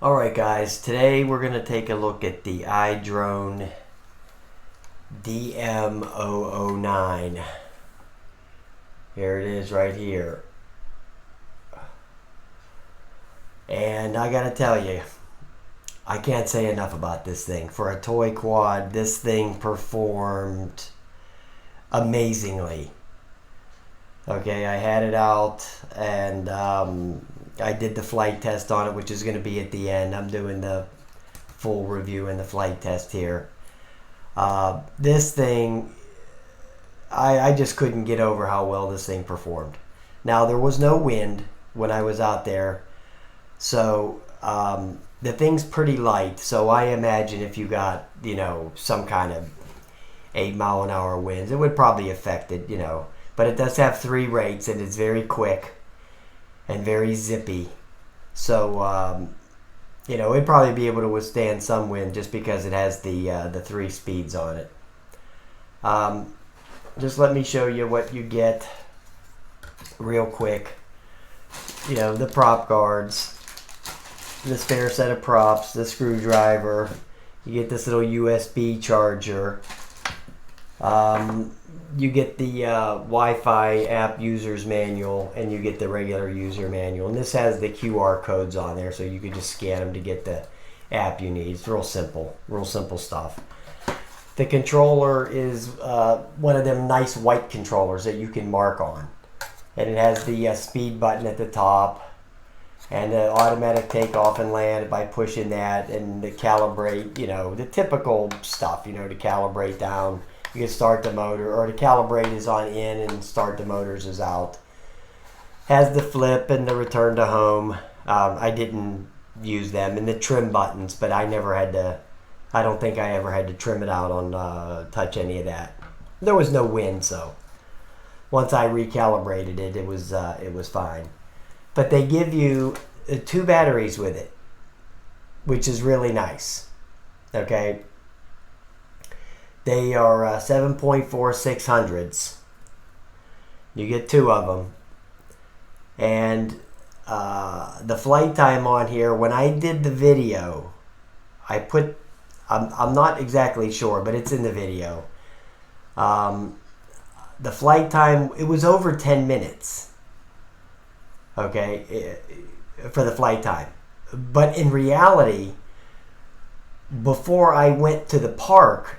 Alright guys, today we're going to take a look at the IDRONE DM009. Here it is right here. And I gotta tell you, I can't say enough about this thing. For a toy quad, this thing performed amazingly. Okay, I had it out and I did the flight test on it, which is going to be at the end. I'm doing the full review and the flight test here. This thing, I just couldn't get over how well this thing performed. Now, there was no wind when I was out there, so the thing's pretty light. So I imagine if you got, some kind of 8-mile-an-hour winds, it would probably affect it, But it does have 3 rates, and it's very quick and very zippy. So, it'd probably be able to withstand some wind just because it has the 3 speeds on it. Just let me show you what you get real quick. The prop guards, the spare set of props, the screwdriver. You get this little USB charger. You get the Wi-Fi app user's manual, and you get the regular user manual. And this has the QR codes on there, so you can just scan them to get the app you need. It's real simple stuff. The controller is one of them nice white controllers that you can mark on. And it has the speed button at the top, and the automatic takeoff and land by pushing that, and the calibrate, the typical stuff, to calibrate down. You can start the motor, or the calibrate is on in and start the motors is out. Has the flip and the return to home. I didn't use them, and the trim buttons, but I don't think I ever had to trim it out on touch any of that. There was no wind, so once I recalibrated it, it was fine. But they give you 2 batteries with it, which is really nice. Okay. They are 7.4 600s. You get 2 of them. And the flight time on here, when I did the video, I'm not exactly sure, but it's in the video. The flight time, it was over 10 minutes. Okay, for the flight time. But in reality, before I went to the park,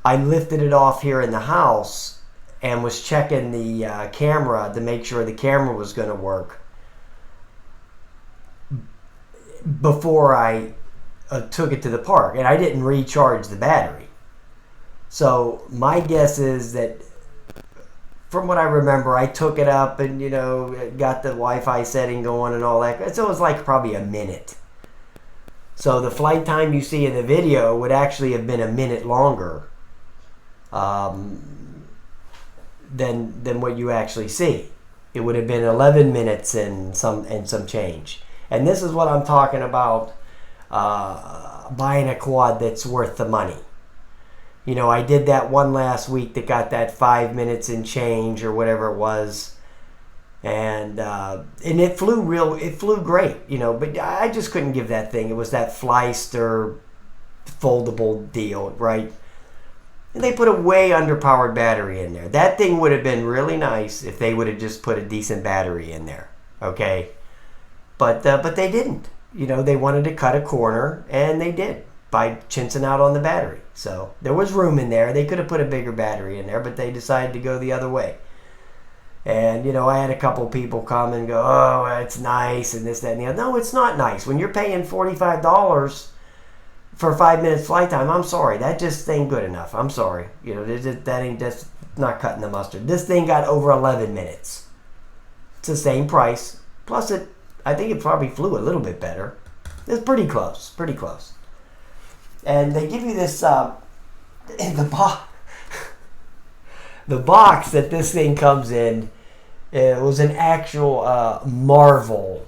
I lifted it off here in the house and was checking the camera to make sure the camera was going to work before I took it to the park. And I didn't recharge the battery. So my guess is that, from what I remember, I took it up and, got the Wi-Fi setting going and all that. So it was like probably a minute. So the flight time you see in the video would actually have been a minute longer than what you actually see. It would have been 11 minutes and some change. And this is what I'm talking about, buying a quad that's worth the money. I did that one last week that got that 5 minutes and change or whatever it was, and it flew great, But I just couldn't give that thing. It was that Flyster foldable deal, right? And they put a way underpowered battery in there. That thing would have been really nice if they would have just put a decent battery in there, okay? But they didn't. They wanted to cut a corner, and they did by chinsing out on the battery. So there was room in there. They could have put a bigger battery in there, but they decided to go the other way. And, I had a couple people come and go, oh, it's nice, and this, that, and the other. No, it's not nice. When you're paying $45 for 5 minutes flight time, I'm sorry, that just ain't good enough. I'm sorry, that ain't just not cutting the mustard. This thing got over 11 minutes. It's the same price. Plus, I think it probably flew a little bit better. It's pretty close, And they give you this in the box. The box that this thing comes in, it was an actual marvel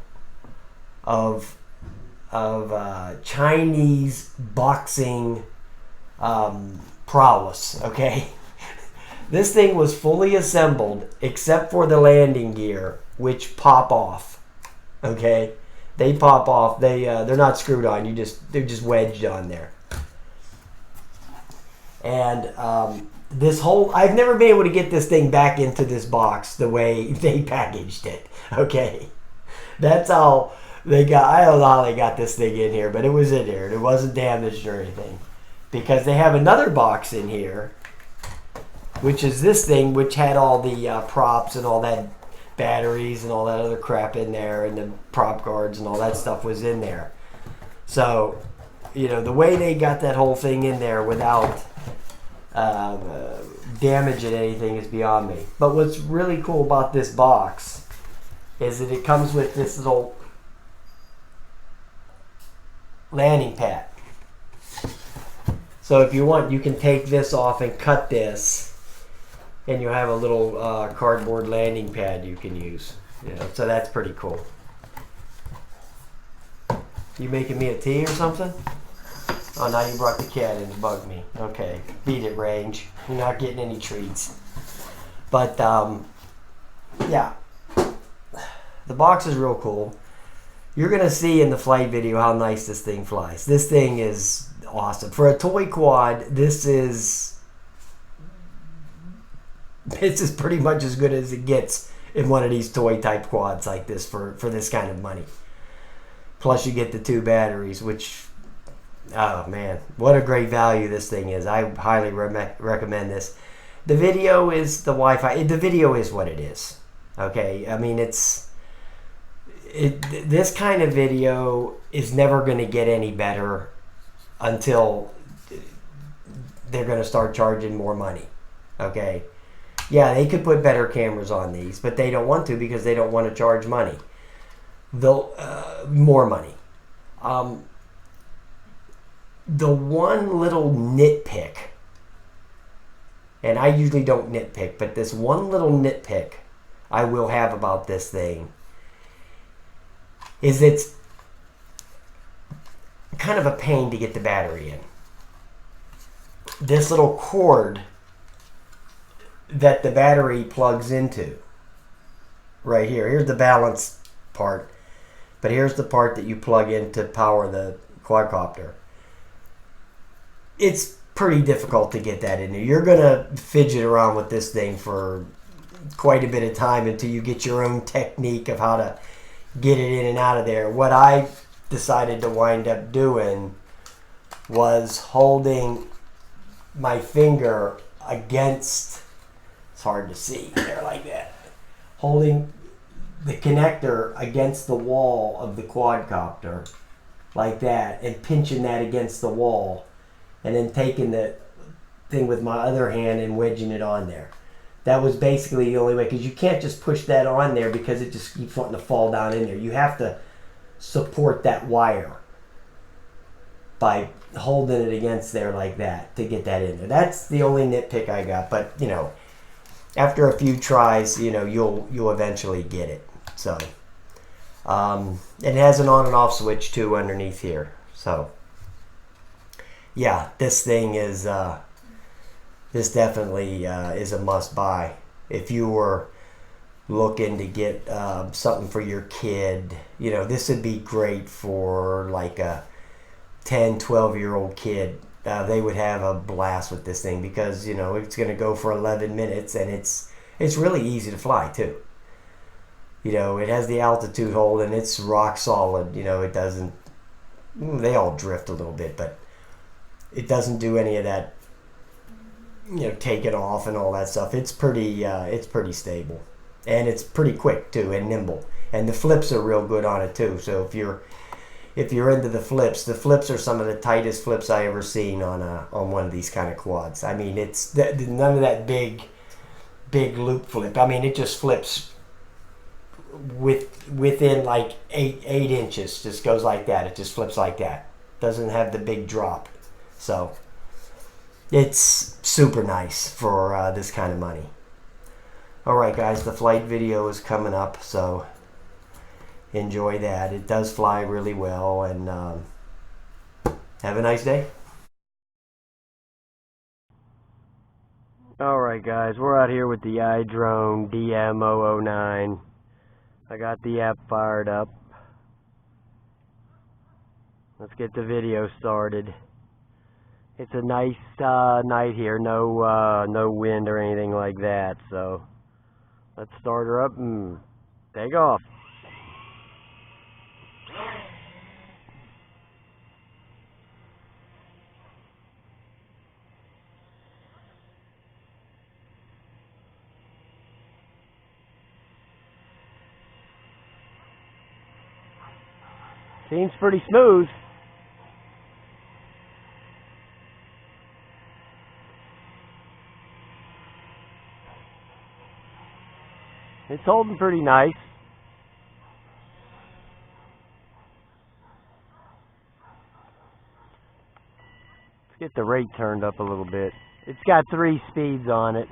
of Chinese boxing prowess, okay? This thing was fully assembled except for the landing gear, which pop off, okay? They pop off. They're not screwed on. They're just wedged on there. And this whole, I've never been able to get this thing back into this box the way they packaged it. Okay, that's how they got. I don't know how they got this thing in here, but it was in here. It wasn't damaged or anything, because they have another box in here, which is this thing, which had all the props and all that, batteries and all that other crap in there, and the prop guards and all that stuff was in there. So, you know, the way they got that whole thing in there without damaging anything is beyond me. But what's really cool about this box is that it comes with this little landing pad. So if you want, you can take this off and cut this, and you'll have a little cardboard landing pad you can use. You know, so that's pretty cool. You making me a tea or something? Oh, now you brought the cat in to bug me. Okay, beat it, Range. You're not getting any treats. But, yeah. The box is real cool. You're going to see in the flight video how nice this thing flies. This thing is awesome. For a toy quad, this is pretty much as good as it gets in one of these toy type quads like this for this kind of money. Plus you get the 2 batteries, which, oh man, what a great value this thing is. I highly recommend this. The video is the Wi-Fi. The video is what it is. Okay, I mean, this kind of video is never going to get any better until they're going to start charging more money. Okay, yeah, they could put better cameras on these, but they don't want to because they don't want to charge money. They'll more money. The one little nitpick, and I usually don't nitpick, but this one little nitpick I will have about this thing is it's kind of a pain to get the battery in. This little cord that the battery plugs into right here. Here's the balance part, but here's the part that you plug in to power the quadcopter. It's pretty difficult to get that in there. You're gonna fidget around with this thing for quite a bit of time until you get your own technique of how to get it in and out of there. What I decided to wind up doing was holding my finger against, it's hard to see there like that, holding the connector against the wall of the quadcopter like that and pinching that against the wall, and then taking the thing with my other hand and wedging it on there. That was basically the only way, because you can't just push that on there because it just keeps wanting to fall down in there. You have to support that wire by holding it against there like that to get that in there. That's the only nitpick I got, but you know, after a few tries, you know, you'll eventually get it. So it has an on and off switch too underneath here. So yeah, this thing is this definitely is a must buy if you were looking to get something for your kid. You know, this would be great for like a 10-12-year-old kid. They would have a blast with this thing because, you know, it's going to go for 11 minutes and it's really easy to fly too. You know, it has the altitude hold and it's rock solid. You know, it doesn't, they all drift a little bit, but it doesn't do any of that, you know, taking off and all that stuff. It's pretty stable, and it's pretty quick too and nimble. And the flips are real good on it too. So if you're into the flips are some of the tightest flips I ever seen on one of these kind of quads. I mean, it's none of that big loop flip. I mean, it just flips within like 8 inches. Just goes like that. It just flips like that. Doesn't have the big drop. So it's super nice for this kind of money. Alright guys, the flight video is coming up, so enjoy that. It does fly really well, and have a nice day. Alright guys, we're out here with the IDRONE DM009. I got the app fired up. Let's get the video started. It's a nice night here, no wind or anything like that, so let's start her up and take off. Seems pretty smooth. It's holding pretty nice. Let's get the rate turned up a little bit. It's got 3 speeds on it.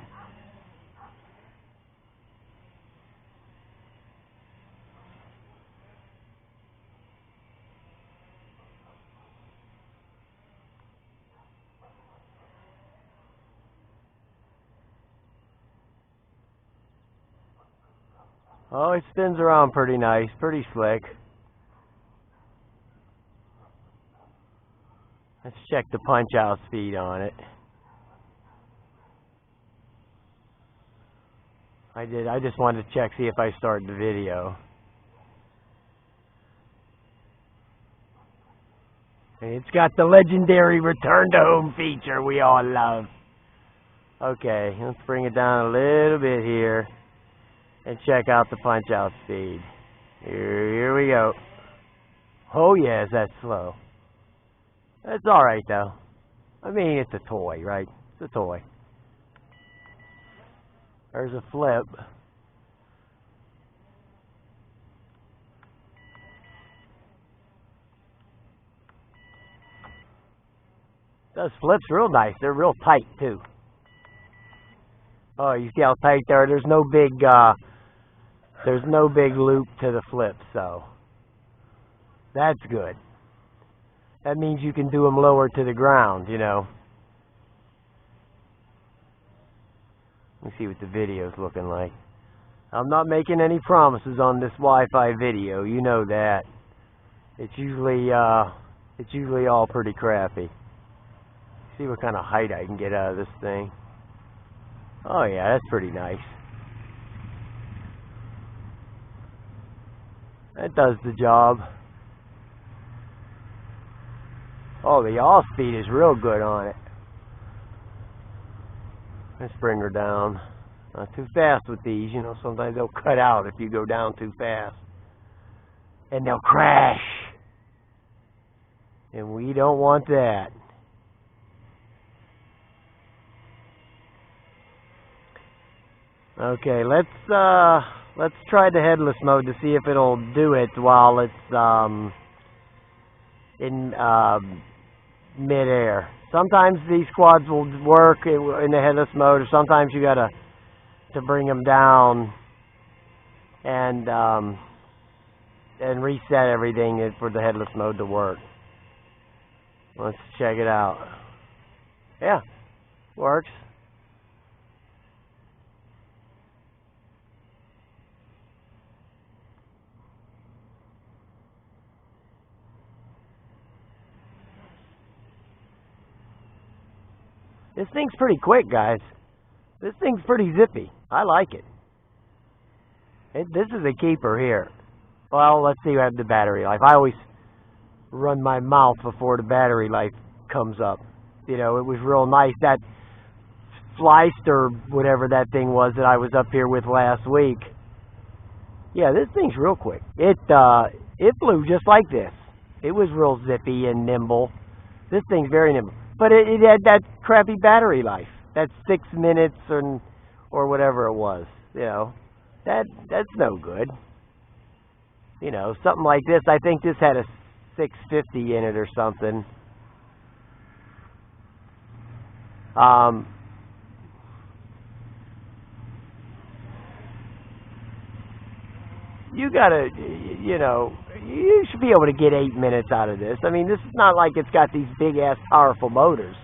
Oh, it spins around pretty nice, pretty slick. Let's check the punch-out speed on it. I just wanted to check, see if I started the video. And it's got the legendary return to home feature we all love. Okay, let's bring it down a little bit here and check out the punch-out speed. Here we go. Oh yes, that's slow. That's alright though. I mean, it's a toy, right? It's a toy. There's a flip. Those flips real nice. They're real tight too. Oh, you see how tight they are? There's no big loop to the flip, so that's good. That means you can do them lower to the ground, you know. Let me see what the video's looking like. I'm not making any promises on this Wi-Fi video, you know that. It's usually all pretty crappy. See what kind of height I can get out of this thing. Oh yeah, that's pretty nice. That does the job. Oh, the off speed is real good on it. Let's bring her down. Not too fast with these, you know, sometimes they'll cut out if you go down too fast. And they'll crash. And we don't want that. Okay, let's try the headless mode to see if it'll do it while it's in mid-air. Sometimes these quads will work in the headless mode, or sometimes you gotta bring them down and reset everything for the headless mode to work. Let's check it out. Yeah, works. This thing's pretty quick, guys. This thing's pretty zippy. I like it. This is a keeper here. Well, let's see what the battery life. I always run my mouth before the battery life comes up. You know, it was real nice. That Flyster, whatever that thing was that I was up here with last week. Yeah, this thing's real quick. It flew just like this. It was real zippy and nimble. This thing's very nimble. But it had that crappy battery life. That's 6 minutes or whatever it was. You know, that's no good. You know, something like this. I think this had a 650 in it or something. You gotta, you know, you should be able to get 8 minutes out of this. I mean, this is not like it's got these big ass powerful motors.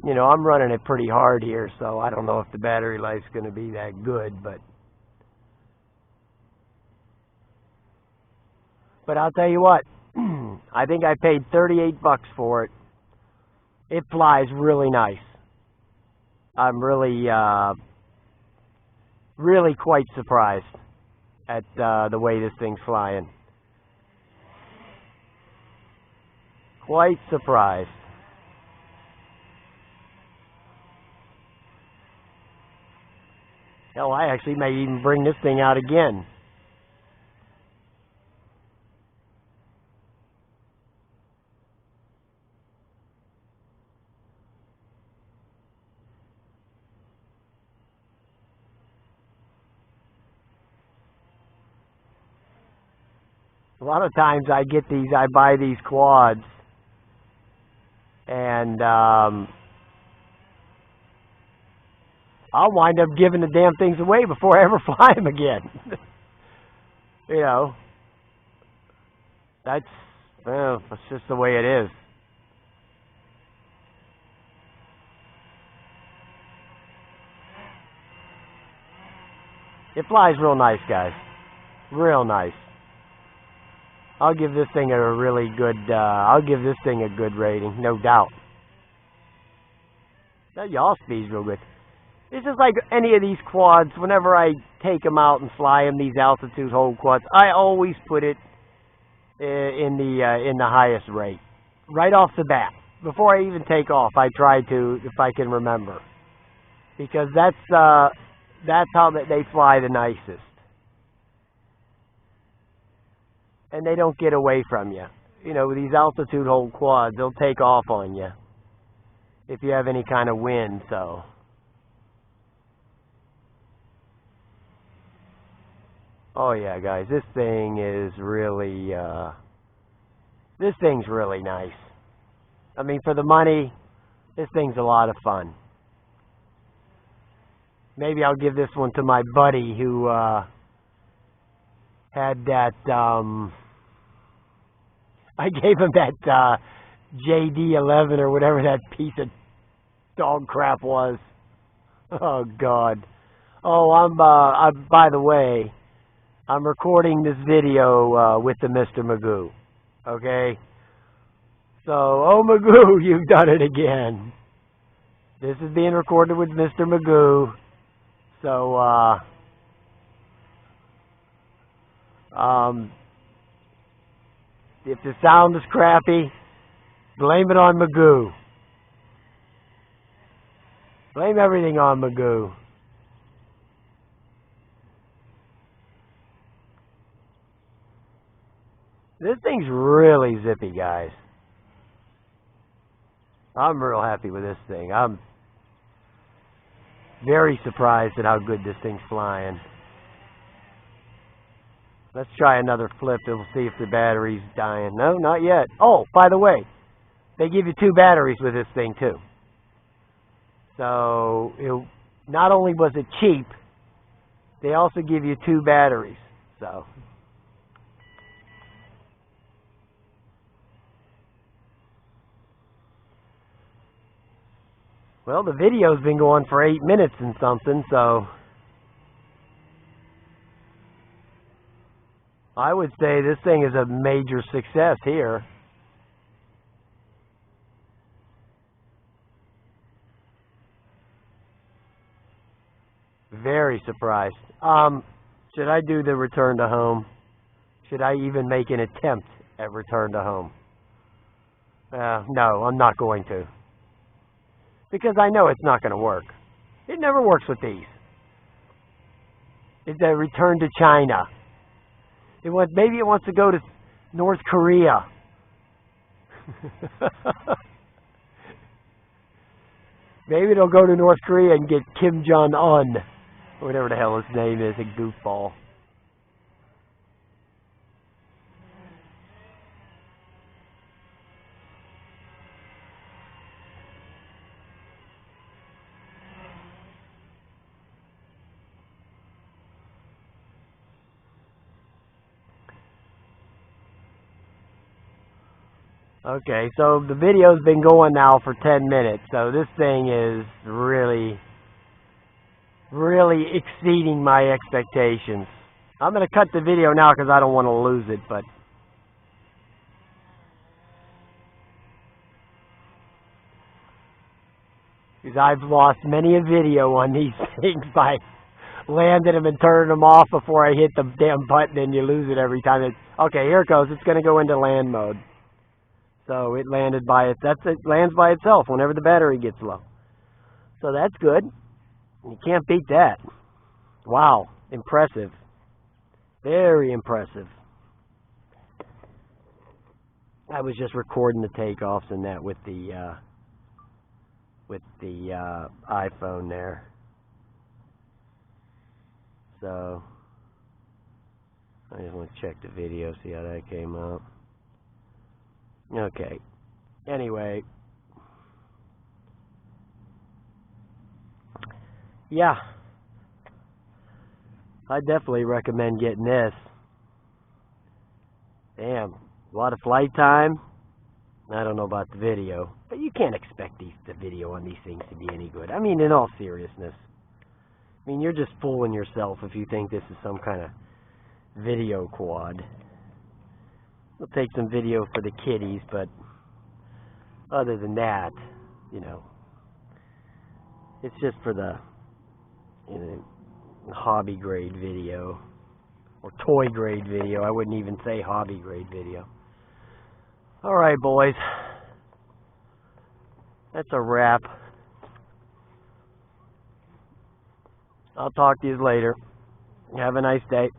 you know, I'm running it pretty hard here, so I don't know if the battery life's going to be that good, but I'll tell you what, I think I paid $38 for it. It flies really nice. I'm really, really quite surprised at the way this thing's flying. Quite surprised. Hell, I actually may even bring this thing out again. A lot of times I buy these quads, and I'll wind up giving the damn things away before I ever fly them again. You know, that's just the way it is. It flies real nice, guys. Real nice. I'll give this thing a really good, I'll give this thing a good rating, no doubt. That yaw speed's real good. It's just like any of these quads, whenever I take them out and fly them, these altitude hold quads, I always put it in the highest rate. Right off the bat. Before I even take off, I try to, if I can remember. Because that's how they fly the nicest. And they don't get away from you. You know, with these altitude hold quads, they'll take off on you if you have any kind of wind, so. Oh yeah, guys, this thing is really, this thing's really nice. I mean, for the money, this thing's a lot of fun. Maybe I'll give this one to my buddy who, had that, I gave him that JD11 or whatever that piece of dog crap was. Oh, God. Oh, by the way, I'm recording this video with the Mr. Magoo. Okay? So, oh, Magoo, you've done it again. This is being recorded with Mr. Magoo. So, if the sound is crappy, blame it on Magoo. Blame everything on Magoo. This thing's really zippy, guys. I'm real happy with this thing. I'm very surprised at how good this thing's flying. Let's try another flip and we'll see if the battery's dying. No, not yet. Oh, by the way, they give you 2 batteries with this thing too. So, not only was it cheap, they also give you 2 batteries. So, well, the video's been going for 8 minutes and something, so I would say this thing is a major success here. Very surprised. Should I do the return to home? Should I even make an attempt at return to home? No, I'm not going to. Because I know it's not going to work. It never works with these. It's a return to China. Maybe it wants to go to North Korea. Maybe it'll go to North Korea and get Kim Jong-un, or whatever the hell his name is, a goofball. Okay, so the video's been going now for 10 minutes, so this thing is really exceeding my expectations. I'm going to cut the video now because I don't want to lose it, but because I've lost many a video on these things by landing them and turning them off before I hit the damn button, and you lose it every time. Okay, here it goes. It's going to go into land mode. So it landed by it. It lands by itself whenever the battery gets low. So that's good. You can't beat that. Wow, impressive. Very impressive. I was just recording the takeoffs and that with the iPhone there. So I just want to check the video, see how that came out. Okay. Anyway. Yeah. I definitely recommend getting this. Damn. A lot of flight time. I don't know about the video. But you can't expect the video on these things to be any good. I mean, in all seriousness. I mean, you're just fooling yourself if you think this is some kind of video quad. We'll take some video for the kiddies, but other than that, you know, it's just for the hobby grade video or toy grade video. I wouldn't even say hobby grade video. All right, boys. That's a wrap. I'll talk to you later. Have a nice day.